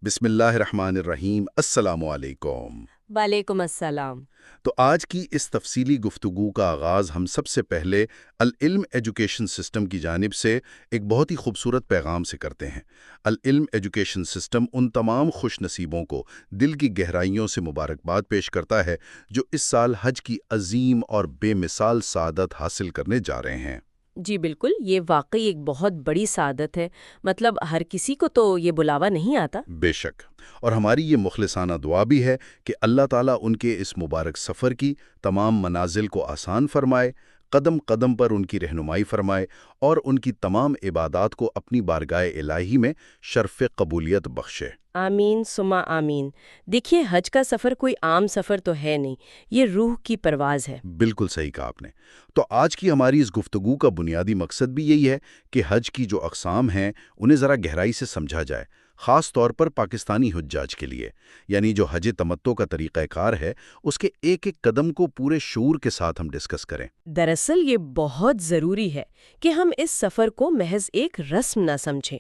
بسم اللہ الرحمن الرحیم، السلام علیکم۔ وعلیکم السلام۔ تو آج کی اس تفصیلی گفتگو کا آغاز ہم سب سے پہلے العلم ایجوکیشن سسٹم کی جانب سے ایک بہت ہی خوبصورت پیغام سے کرتے ہیں۔ العلم ایجوکیشن سسٹم ان تمام خوش نصیبوں کو دل کی گہرائیوں سے مبارکباد پیش کرتا ہے جو اس سال حج کی عظیم اور بے مثال سعادت حاصل کرنے جا رہے ہیں۔ جی بالکل، یہ واقعی ایک بہت بڑی سعادت ہے۔ مطلب ہر کسی کو تو یہ بلاوا نہیں آتا۔ بے شک، اور ہماری یہ مخلصانہ دعا بھی ہے کہ اللہ تعالیٰ ان کے اس مبارک سفر کی تمام منازل کو آسان فرمائے، قدم قدم پر ان کی رہنمائی فرمائے اور ان کی تمام عبادات کو اپنی بارگاہ الہی میں شرف قبولیت بخشے۔ آمین ثم آمین۔ دیکھیے، حج کا سفر کوئی عام سفر تو ہے نہیں، یہ روح کی پرواز ہے۔ بالکل صحیح کہا آپ نے۔ تو آج کی ہماری اس گفتگو کا بنیادی مقصد بھی یہی ہے کہ حج کی جو اقسام ہیں انہیں ذرا گہرائی سے سمجھا جائے، خاص طور پر پاکستانی حجاج کے لیے، یعنی جو حج تمتع کا طریقہ کار ہے اس کے ایک ایک قدم کو پورے شعور کے ساتھ ہم ڈسکس کریں۔ دراصل یہ بہت ضروری ہے کہ ہم اس سفر کو محض ایک رسم نہ سمجھیں۔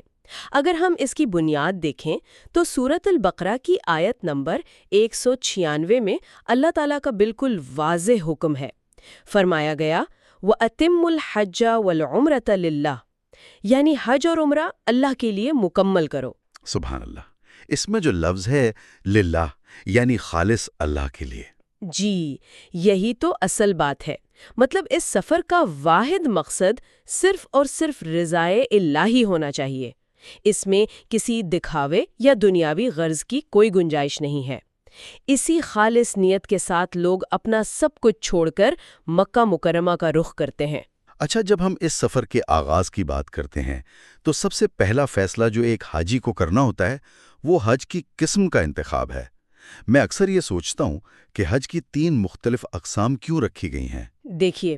اگر ہم اس کی بنیاد دیکھیں تو سورۃ البقرہ کی آیت نمبر 196 میں اللہ تعالیٰ کا بالکل واضح حکم ہے۔ فرمایا گیا وَأَتِمُّ الْحَجَّ وَالْعُمْرَةَ لِلَّهِ، یعنی حج اور عمرہ اللہ کے لیے مکمل کرو۔ سبحان اللہ، اس میں جو لفظ ہے للہ یعنی خالص اللہ کے لیے۔ جی، یہی تو اصل بات ہے۔ مطلب اس سفر کا واحد مقصد صرف اور صرف رضائے الہی ہونا چاہیے۔ اس میں کسی دکھاوے یا دنیاوی غرض کی کوئی گنجائش نہیں ہے۔ اسی خالص نیت کے ساتھ لوگ اپنا سب کچھ چھوڑ کر مکہ مکرمہ کا رخ کرتے ہیں۔ اچھا، جب ہم اس سفر کے آغاز کی بات کرتے ہیں تو سب سے پہلا فیصلہ جو ایک حاجی کو کرنا ہوتا ہے وہ حج کی قسم کا انتخاب ہے۔ میں اکثر یہ سوچتا ہوں کہ حج کی 3 مختلف اقسام کیوں رکھی گئی ہیں؟ دیکھیے،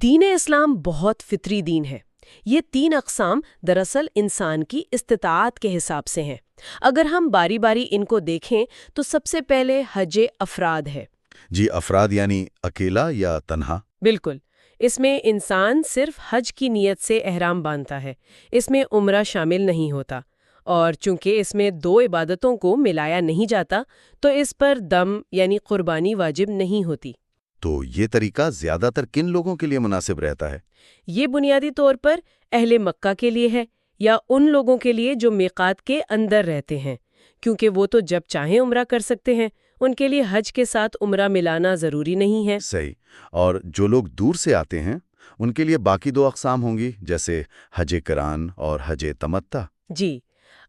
دین اسلام بہت فطری دین ہے۔ یہ 3 اقسام دراصل انسان کی استطاعت کے حساب سے ہیں۔ اگر ہم باری باری ان کو دیکھیں تو سب سے پہلے حج افراد ہے۔ جی، افراد یعنی اکیلا یا تنہا؟ بالکل، اس میں انسان صرف حج کی نیت سے احرام باندھتا ہے، اس میں عمرہ شامل نہیں ہوتا، اور چونکہ اس میں 2 عبادتوں کو ملایا نہیں جاتا تو اس پر دم یعنی قربانی واجب نہیں ہوتی۔ تو یہ طریقہ زیادہ تر کن لوگوں کے لیے مناسب رہتا ہے؟ یہ بنیادی طور پر اہل مکہ کے لیے ہے یا ان لوگوں کے لیے جو میقات کے اندر رہتے ہیں، کیونکہ وہ تو جب چاہیں عمرہ کر سکتے ہیں، ان کے لیے حج کے ساتھ عمرہ ملانا ضروری نہیں ہے۔ صحیح۔ اور جو لوگ دور سے آتے ہیں ان کے لیے باقی 2 اقسام ہوں گی، جیسے حج قران اور حج تمتع۔ جی،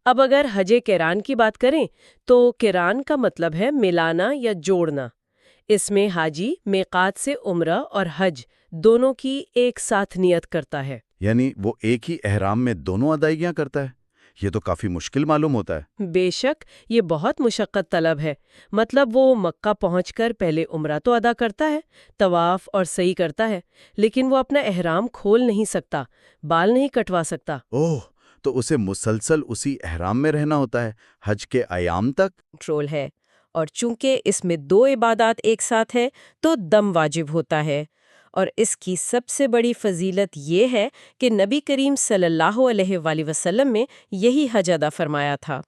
اب اگر حج قران کی بات کریں تو قران کا مطلب ہے ملانا یا جوڑنا۔ اس میں حاجی میقات سے عمرہ اور حج دونوں کی ایک ساتھ نیت کرتا ہے۔ یعنی وہ ایک ہی احرام میں دونوں ادائیگیاں کرتا ہے؟ یہ تو کافی مشکل معلوم ہوتا ہے۔ بے شک، یہ بہت مشقت طلب ہے۔ مطلب وہ مکہ پہنچ کر پہلے عمرہ تو ادا کرتا ہے، طواف اور سعی کرتا ہے، لیکن وہ اپنا احرام کھول نہیں سکتا، بال نہیں کٹوا سکتا۔ اوہ، تو اسے مسلسل اسی احرام میں رہنا ہوتا ہے حج کے ایام تک؟ کنٹرول ہے، اور چونکہ اس میں 2 عبادات ایک ساتھ ہے تو دم واجب ہوتا ہے۔ اور اس کی سب سے بڑی فضیلت یہ ہے کہ نبی کریم صلی اللہ علیہ وآلہ وسلم میں یہی حج ادا فرمایا تھا۔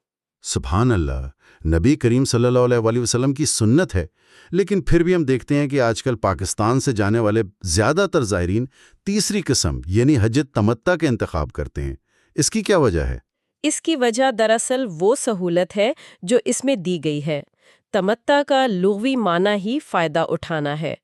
سبحان اللہ، نبی کریم صلی اللہ علیہ وآلہ وسلم کی سنت ہے، لیکن پھر بھی ہم دیکھتے ہیں کہ آج کل پاکستان سے جانے والے زیادہ تر زائرین تیسری قسم یعنی حج تمتع کے انتخاب کرتے ہیں۔ اس کی کیا وجہ ہے؟ اس کی وجہ دراصل وہ سہولت ہے جو اس میں دی گئی ہے۔ تمتع کا لغوی معنی ہی فائدہ اٹھانا ہے۔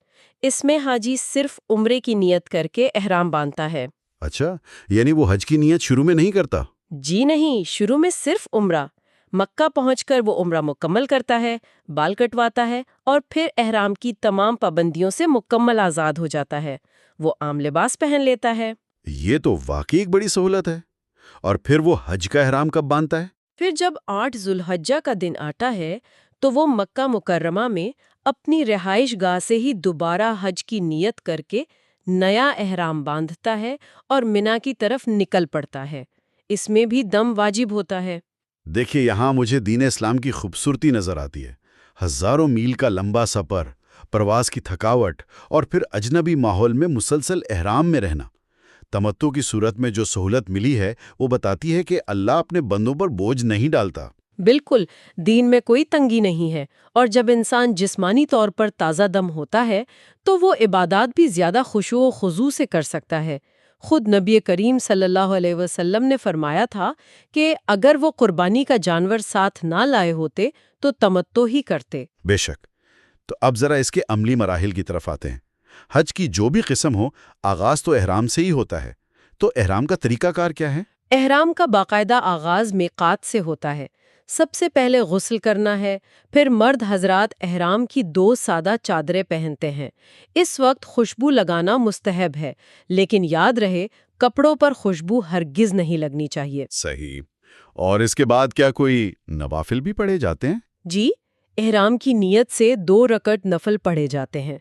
اس میں حاجی صرف عمرے کی نیت کر کے احرام باندھتا ہے۔ اچھا، یعنی وہ حج کی نیت شروع میں نہیں کرتا؟ جی نہیں، شروع میں صرف عمرہ۔ مکہ پہنچ کر وہ عمرہ مکمل کرتا ہے، بال کٹواتا ہے اور پھر احرام کی تمام پابندیوں سے مکمل آزاد ہو جاتا ہے۔ وہ عام لباس پہن لیتا ہے۔ یہ تو واقعی ایک بڑی سہولت ہے۔ اور پھر وہ حج کا احرام کب باندھتا ہے؟ پھر جب 8 ذوالحجہ کا دن آتا ہے تو وہ مکہ مکرمہ میں اپنی رہائش گاہ سے ہی دوبارہ حج کی نیت کر کے نیا احرام باندھتا ہے اور منا کی طرف نکل پڑتا ہے۔ اس میں بھی دم واجب ہوتا ہے۔ دیکھیے، یہاں مجھے دین اسلام کی خوبصورتی نظر آتی ہے۔ ہزاروں میل کا لمبا سفر، پرواز کی تھکاوٹ اور پھر اجنبی ماحول میں مسلسل احرام میں رہنا۔ تمتع کی صورت میں جو سہولت ملی ہے وہ بتاتی ہے کہ اللہ اپنے بندوں پر بوجھ نہیں ڈالتا۔ بالکل، دین میں کوئی تنگی نہیں ہے، اور جب انسان جسمانی طور پر تازہ دم ہوتا ہے تو وہ عبادات بھی زیادہ خشوع و خضوع سے کر سکتا ہے۔ خود نبی کریم صلی اللہ علیہ وسلم نے فرمایا تھا کہ اگر وہ قربانی کا جانور ساتھ نہ لائے ہوتے تو تمتع ہی کرتے۔ بے شک۔ تو اب ذرا اس کے عملی مراحل کی طرف آتے ہیں۔ حج کی جو بھی قسم ہو، آغاز تو احرام سے ہی ہوتا ہے۔ تو احرام کا طریقہ کار کیا ہے؟ احرام کا باقاعدہ آغاز میقات سے ہوتا ہے۔ سب سے پہلے غسل کرنا ہے، پھر مرد حضرات احرام کی 2 سادہ چادریں پہنتے ہیں۔ اس وقت خوشبو لگانا مستحب ہے، لیکن یاد رہے کپڑوں پر خوشبو ہرگز نہیں لگنی چاہیے۔ صحیح۔ اور اس کے بعد کیا کوئی نوافل بھی پڑھے جاتے ہیں؟ جی، احرام کی نیت سے 2 رکعت نفل پڑھے جاتے ہیں۔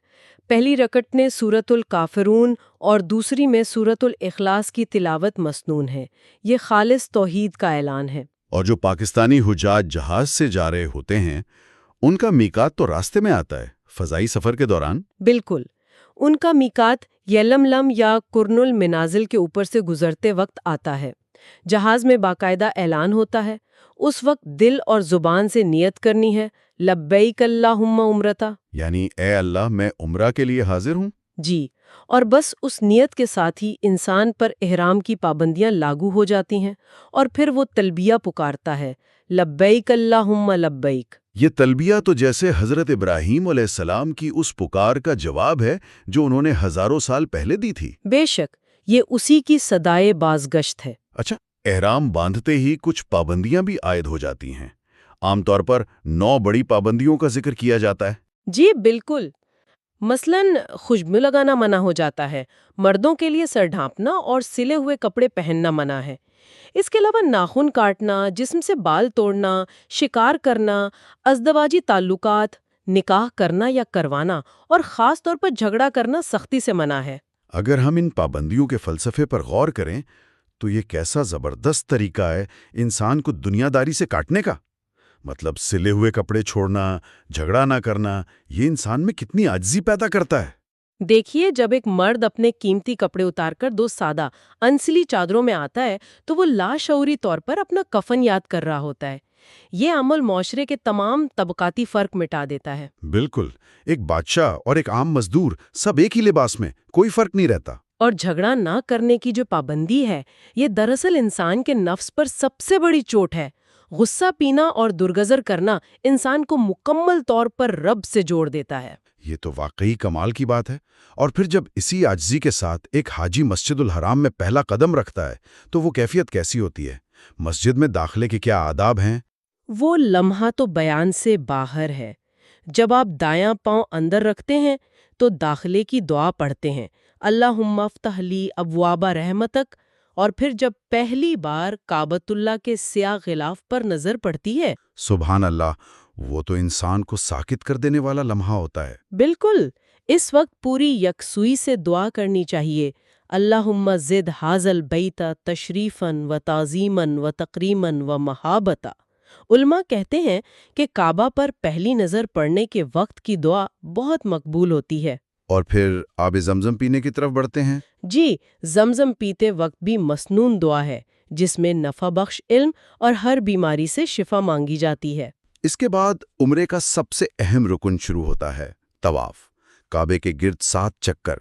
پہلی رکعت میں سورۃ الکافرون اور دوسری میں سورۃ الاخلاص کی تلاوت مسنون ہے۔ یہ خالص توحید کا اعلان ہے۔ اور جو پاکستانی حجاج جہاز سے جا رہے ہوتے ہیں، ان کا میقات تو راستے میں آتا ہے، فضائی سفر کے دوران؟ بالکل، ان کا میقات یلملم یا قرن المنازل کے اوپر سے گزرتے وقت آتا ہے۔ جہاز میں باقاعدہ اعلان ہوتا ہے۔ اس وقت دل اور زبان سے نیت کرنی ہے، لبیک اللہم عمرتا، یعنی اے اللہ میں عمرہ کے لیے حاضر ہوں۔ جی، اور بس اس نیت کے ساتھ ہی انسان پر احرام کی پابندیاں لاگو ہو جاتی ہیں، اور پھر وہ تلبیہ پکارتا ہے، لبیک اللہم لبیک۔ یہ تلبیہ تو جیسے حضرت ابراہیم علیہ السلام کی اس پکار کا جواب ہے جو انہوں نے ہزاروں سال پہلے دی تھی۔ بے شک، یہ اسی کی صدائے بازگشت ہے۔ اچھا، احرام باندھتے ہی کچھ پابندیاں بھی عائد ہو جاتی ہیں۔ عام طور پر 9 بڑی پابندیوں کا ذکر کیا جاتا ہے۔ جی بالکل، مثلاً خوشبو لگانا منع ہو جاتا ہے، مردوں کے لیے سر ڈھانپنا اور سلے ہوئے کپڑے پہننا منع ہے۔ اس کے علاوہ ناخن کاٹنا، جسم سے بال توڑنا، شکار کرنا، ازدواجی تعلقات، نکاح کرنا یا کروانا، اور خاص طور پر جھگڑا کرنا سختی سے منع ہے۔ اگر ہم ان پابندیوں کے فلسفے پر غور کریں تو یہ کیسا زبردست طریقہ ہے انسان کو دنیا داری سے کاٹنے کا۔ مطلب سلے ہوئے کپڑے چھوڑنا، جھگڑا نہ کرنا، یہ انسان میں کتنی عاجزی پیدا کرتا ہے۔ دیکھیے، جب ایک مرد اپنے قیمتی کپڑے اتار کر 2 سادہ انسلی چادروں میں آتا ہے تو وہ لاشعوری طور پر اپنا کفن یاد کر رہا ہوتا ہے۔ یہ عمل معاشرے کے تمام طبقاتی فرق مٹا دیتا ہے۔ بالکل، ایک بادشاہ اور ایک عام مزدور سب ایک ہی لباس میں، کوئی فرق نہیں رہتا۔ اور جھگڑا نہ کرنے کی جو پابندی ہے، یہ دراصل انسان کے نفس پر سب سے بڑی چوٹ ہے۔ غصہ پینا اور درگزر کرنا انسان کو مکمل طور پر رب سے جوڑ دیتا ہے۔ یہ تو واقعی کمال کی بات ہے۔ اور پھر جب اسی عاجزی کے ساتھ ایک حاجی مسجد الحرام میں پہلا قدم رکھتا ہے تو وہ کیفیت کیسی ہوتی ہے؟ مسجد میں داخلے کے کیا آداب ہیں؟ وہ لمحہ تو بیان سے باہر ہے۔ جب آپ دایاں پاؤں اندر رکھتے ہیں تو داخلے کی دعا پڑھتے ہیں، اللہم افتح لی ابواب رحمتک، اور پھر جب پہلی بار کعبۃ اللہ کے سیاہ غلاف پر نظر پڑتی ہے، سبحان اللہ، وہ تو انسان کو ساکت کر دینے والا لمحہ ہوتا ہے۔ بالکل، اس وقت پوری یکسوئی سے دعا کرنی چاہیے، اللہم زد ھذا البیت تشریفا و تعظیما و تکریما و محابتا۔ علماء کہتے ہیں کہ کعبہ پر پہلی نظر پڑنے کے وقت کی دعا بہت مقبول ہوتی ہے۔ اور پھر آب زمزم پینے کی طرف بڑھتے ہیں۔ جی، زمزم پیتے وقت بھی مسنون دعا ہے جس میں نفع بخش علم اور ہر بیماری سے شفا مانگی جاتی ہے۔ اس کے بعد عمرے کا سب سے اہم رکن شروع ہوتا ہے، طواف، کعبے کے گرد 7 چکر۔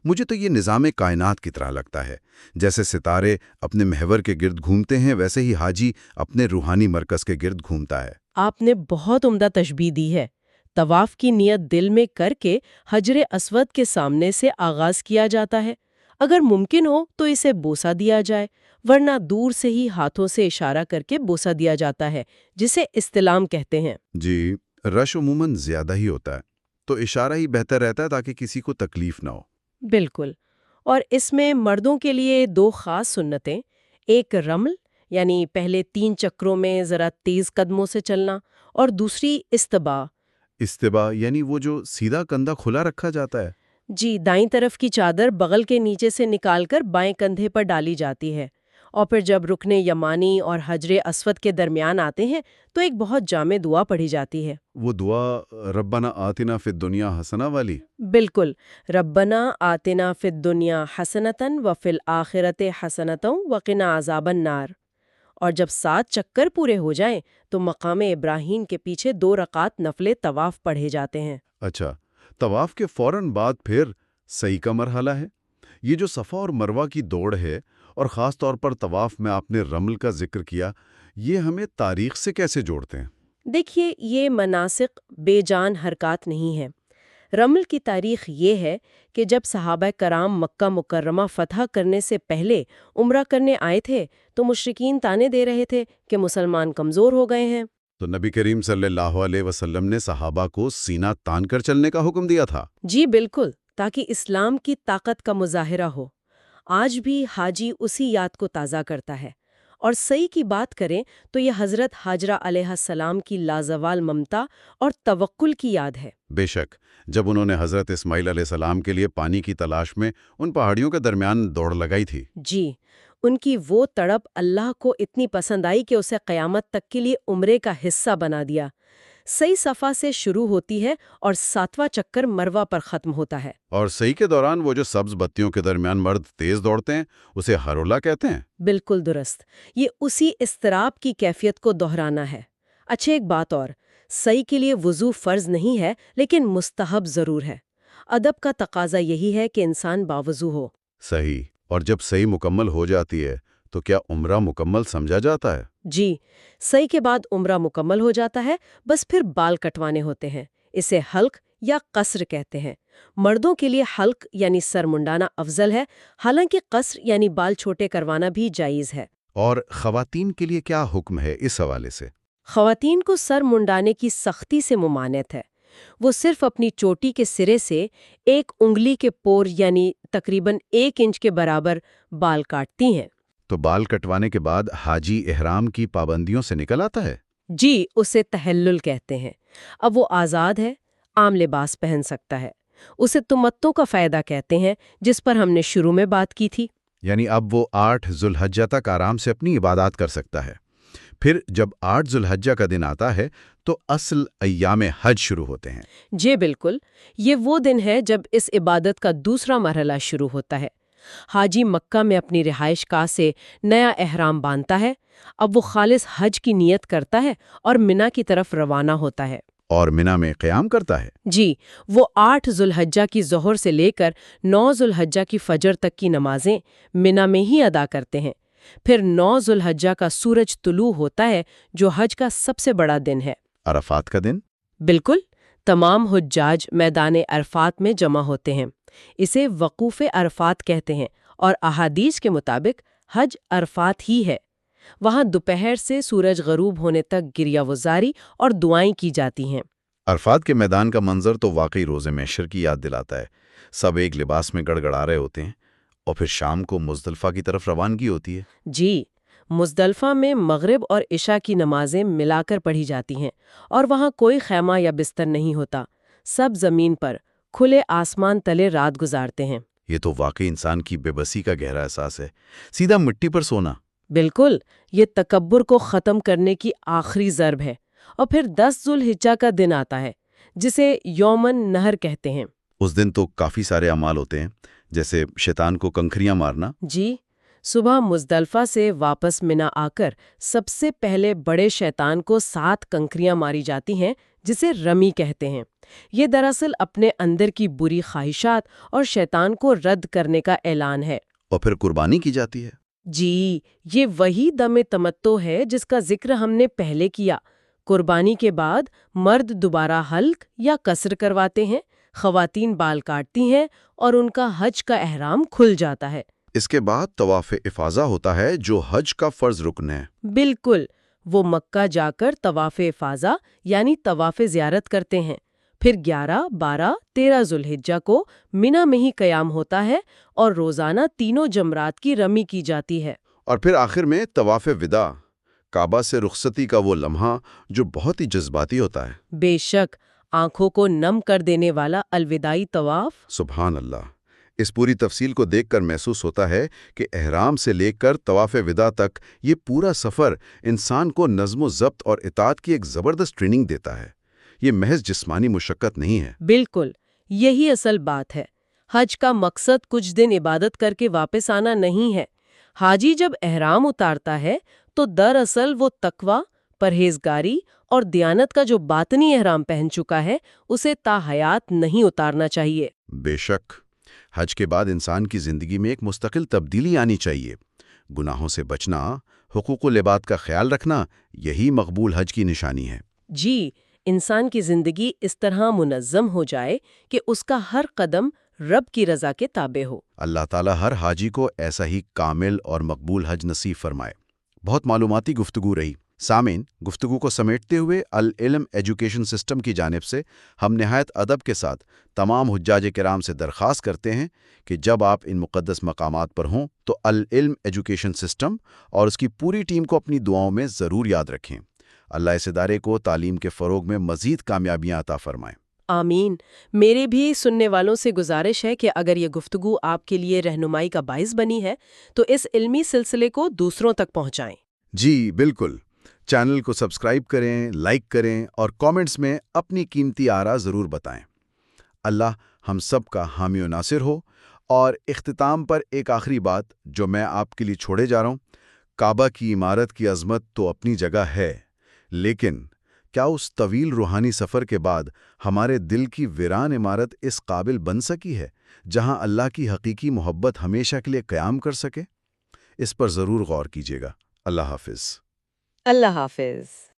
مجھے تو یہ نظام کائنات کی طرح لگتا ہے۔ جیسے ستارے اپنے محور کے گرد گھومتے ہیں، ویسے ہی حاجی اپنے روحانی مرکز کے گرد گھومتا ہے۔ آپ نے بہت عمدہ تشبیہ دی ہے۔ طواف کی نیت دل میں کر کے حجر اسود کے سامنے سے آغاز کیا جاتا ہے۔ اگر ممکن ہو تو اسے بوسہ دیا جائے، ورنہ دور سے ہی ہاتھوں سے اشارہ کر کے بوسہ دیا جاتا ہے، جسے استلام کہتے ہیں۔ جی، رش عموماً زیادہ ہی ہوتا ہے، تو اشارہ ہی بہتر رہتا ہے تاکہ کسی کو تکلیف نہ ہو۔ بالکل، اور اس میں مردوں کے لیے 2 خاص سنتیں، ایک رمل یعنی پہلے 3 چکروں میں ذرا تیز قدموں سے چلنا، اور دوسری استباء۔ استباء یعنی وہ جو سیدھا کندھا کھلا رکھا جاتا ہے۔ جی، دائیں طرف کی چادر بغل کے نیچے سے نکال کر بائیں کندھے پر ڈالی جاتی ہے، اور پھر جب رکن یمانی اور حجر اسود کے درمیان آتے ہیں تو ایک بہت جامع دعا پڑھی جاتی ہے۔ وہ دعا ربنا آتنا فی الدنیا حسنہ والی؟ بالکل، ربنا آتنا فی الدنیا حسنۃ وفی الآخرۃ حسنۃ وقنا عذاب النار۔ اور جب 7 چکر پورے ہو جائیں تو مقام ابراہیم کے پیچھے 2 رکعت نفل طواف پڑھے جاتے ہیں۔ اچھا، طواف کے فوراً بعد پھر سعی کا مرحلہ ہے۔ یہ جو صفا اور مروہ کی دوڑ ہے، اور خاص طور پر طواف میں آپ نے رمل کا ذکر کیا، یہ ہمیں تاریخ سے کیسے جوڑتے ہیں؟ دیکھیے، یہ مناسک بے جان حرکات نہیں ہیں۔ رمل کی تاریخ یہ ہے کہ جب صحابہ کرام مکہ مکرمہ فتح کرنے سے پہلے عمرہ کرنے آئے تھے تو مشرکین طعنے دے رہے تھے کہ مسلمان کمزور ہو گئے ہیں۔ تو نبی کریم صلی اللہ علیہ وسلم نے صحابہ کو سینہ تان کر چلنے کا حکم دیا تھا۔ جی بالکل، تاکہ اسلام کی طاقت کا مظاہرہ ہو۔ آج بھی حاجی اسی یاد کو تازہ کرتا ہے۔ اور سعی کی بات کریں تو یہ حضرت ہاجرہ علیہ السلام کی لازوال ممتا اور توکل کی یاد ہے۔ بے شک، جب انہوں نے حضرت اسماعیل علیہ السلام کے لیے پانی کی تلاش میں ان پہاڑیوں کے درمیان دوڑ لگائی تھی۔ جی، ان کی وہ تڑپ اللہ کو اتنی پسند آئی کہ اسے قیامت تک کے لیے عمرے کا حصہ بنا دیا۔ سعی صفا سے شروع ہوتی ہے اور 7واں چکر مروہ پر ختم ہوتا ہے۔ اور سعی کے دوران وہ جو سبز بتیوں کے درمیان مرد تیز دوڑتے ہیں، اسے ہرولہ کہتے ہیں۔ بالکل درست، یہ اسی اضطراب کی کیفیت کو دہرانا ہے۔ اچھا، ایک بات اور، سعی کے لیے وضو فرض نہیں ہے لیکن مستحب ضرور ہے۔ ادب کا تقاضا یہی ہے کہ انسان باوضو ہو۔ صحیح، اور جب سعی مکمل ہو جاتی ہے تو کیا عمرہ مکمل سمجھا جاتا ہے؟ جی، سعی کے بعد عمرہ مکمل ہو جاتا ہے، بس پھر بال کٹوانے ہوتے ہیں۔ اسے حلق یا قصر کہتے ہیں۔ مردوں کے لیے حلق یعنی سر منڈانا افضل ہے، حالانکہ قصر یعنی بال چھوٹے کروانا بھی جائز ہے۔ اور خواتین کے لیے کیا حکم ہے اس حوالے سے؟ خواتین کو سر منڈانے کی سختی سے ممانعت ہے۔ وہ صرف اپنی چوٹی کے سرے سے 1 انگلی کے پور یعنی تقریباً 1 انچ کے برابر بال کاٹتی ہیں۔ تو بال کٹوانے کے بعد حاجی احرام کی پابندیوں سے نکل آتا ہے؟ جی، اسے تحلل کہتے ہیں۔ اب وہ آزاد ہے، عام لباس پہن سکتا ہے۔ اسے تمتع کا فائدہ کہتے ہیں، جس پر ہم نے شروع میں بات کی تھی۔ یعنی اب وہ 8 ذوالحجہ تک آرام سے اپنی عبادات کر سکتا ہے۔ پھر جب 8 ذوالحجہ کا دن آتا ہے تو اصل ایام حج شروع ہوتے ہیں۔ جی بالکل، یہ وہ دن ہے جب اس عبادت کا دوسرا مرحلہ شروع ہوتا ہے۔ حاجی مکہ میں اپنی رہائش گاہ سے نیا احرام باندھتا ہے۔ اب وہ خالص حج کی نیت کرتا ہے اور منا کی طرف روانہ ہوتا ہے۔ اور منا میں قیام کرتا ہے۔ جی، وہ 8 ذوالحجہ کی ظہر سے لے کر 9 ذوالحجہ کی فجر تک کی نمازیں منا میں ہی ادا کرتے ہیں۔ پھر 9 ذوالحجہ کا سورج طلوع ہوتا ہے، جو حج کا سب سے بڑا دن ہے۔ عرفات کا دن؟ بالکل، تمام حجاج میدان عرفات میں جمع ہوتے ہیں۔ اسے وقوف عرفات کہتے ہیں اور احادیث کے مطابق حج عرفات ہی ہے۔ وہاں دوپہر سے سورج غروب ہونے تک گریہ وزاری اور دعائیں کی جاتی ہیں۔ عرفات کے میدان کا منظر تو واقعی روز محشر کی یاد دلاتا ہے۔ سب ایک لباس میں گڑگڑا رہے ہوتے ہیں، اور پھر شام کو مزدلفہ کی طرف روانگی ہوتی ہے۔ جی، مزدلفہ میں مغرب اور عشاء کی نمازیں ملا کر پڑھی جاتی ہیں، اور وہاں کوئی خیمہ یا بستر نہیں ہوتا۔ سب زمین پر کھلے آسمان تلے رات گزارتے ہیں۔ یہ تو واقعی انسان کی بے بسی کا گہرا احساس ہے، سیدھا مٹی پر سونا۔ بالکل، یہ تکبر کو ختم کرنے کی آخری ضرب ہے۔ اور پھر 10 ذوالحجہ کا دن آتا ہے، جسے یوم النحر کہتے ہیں۔ اس دن تو کافی سارے اعمال ہوتے ہیں، جیسے شیطان کو کنکریاں مارنا۔ جی، صبح مزدلفہ سے واپس منا آ کر سب سے پہلے بڑے شیطان کو 7 کنکریاں ماری جاتی ہیں، جسے رمی کہتے ہیں۔ یہ دراصل اپنے اندر کی بری خواہشات اور شیطان کو رد کرنے کا اعلان ہے۔ اور پھر قربانی کی جاتی ہے۔ جی، یہ وہی دم تمتع ہے جس کا ذکر ہم نے پہلے کیا۔ قربانی کے بعد مرد دوبارہ حلق یا قصر کرواتے ہیں، خواتین بال کاٹتی ہیں اور ان کا حج کا احرام کھل جاتا ہے۔ اس کے بعد طواف افاضہ ہوتا ہے، جو حج کا فرض رکن ہے۔ بالکل، وہ مکہ جا کر طواف افاضہ یعنی طواف زیارت کرتے ہیں۔ پھر 11، 12، 13 ذوالحجہ کو منا میں ہی قیام ہوتا ہے اور روزانہ تینوں جمرات کی رمی کی جاتی ہے۔ اور پھر آخر میں طواف وداع، کعبہ سے رخصتی کا وہ لمحہ جو بہت ہی جذباتی ہوتا ہے۔ بے شک، آنکھوں کو نم کر دینے والا الوداعی طواف۔ سبحان اللہ! اس پوری تفصیل کو دیکھ کر محسوس ہوتا ہے کہ احرام سے لے کر طواف وداع تک یہ پورا سفر انسان کو نظم و ضبط اور اطاعت کی ایک زبردست ٹریننگ دیتا ہے۔ یہ محض جسمانی مشقت نہیں ہے۔ بالکل، یہی اصل بات ہے۔ حج کا مقصد کچھ دن عبادت کر کے واپس آنا نہیں ہے۔ حاجی جب احرام اتارتا ہے تو دراصل وہ تقوی، پرہیزگاری اور دیانت کا جو باطنی احرام پہن چکا ہے اسے تا حیات نہیں اتارنا چاہیے۔ بے شک، حج کے بعد انسان کی زندگی میں ایک مستقل تبدیلی آنی چاہیے۔ گناہوں سے بچنا، حقوق و لباد کا خیال رکھنا، یہی مقبول حج کی نشانی ہے۔ جی، انسان کی زندگی اس طرح منظم ہو جائے کہ اس کا ہر قدم رب کی رضا کے تابع ہو۔ اللہ تعالیٰ ہر حاجی کو ایسا ہی کامل اور مقبول حج نصیب فرمائے۔ بہت معلوماتی گفتگو رہی۔ سامعین، گفتگو کو سمیٹتے ہوئے العلم ایجوکیشن سسٹم کی جانب سے ہم نہایت ادب کے ساتھ تمام حجاج کرام سے درخواست کرتے ہیں کہ جب آپ ان مقدس مقامات پر ہوں تو العلم ایجوکیشن سسٹم اور اس کی پوری ٹیم کو اپنی دعاؤں میں ضرور یاد رکھیں۔ اللہ اس ادارے کو تعلیم کے فروغ میں مزید کامیابیاں عطا فرمائیں۔ آمین۔ میرے بھی سننے والوں سے گزارش ہے کہ اگر یہ گفتگو آپ کے لیے رہنمائی کا باعث بنی ہے تو اس علمی سلسلے کو دوسروں تک پہنچائیں۔ جی بالکل، چینل کو سبسکرائب کریں، لائک کریں اور کامنٹس میں اپنی قیمتی آراء ضرور بتائیں۔ اللہ ہم سب کا حامی و ناصر ہو۔ اور اختتام پر ایک آخری بات جو میں آپ کے لیے چھوڑے جا رہا ہوں۔ کعبہ کی عمارت کی عظمت تو اپنی جگہ ہے، لیکن کیا اس طویل روحانی سفر کے بعد ہمارے دل کی ویران عمارت اس قابل بن سکی ہے جہاں اللہ کی حقیقی محبت ہمیشہ کے لیے قیام کر سکے؟ اس پر ضرور غور کیجیے گا۔ اللہ حافظ۔ اللہ حافظ۔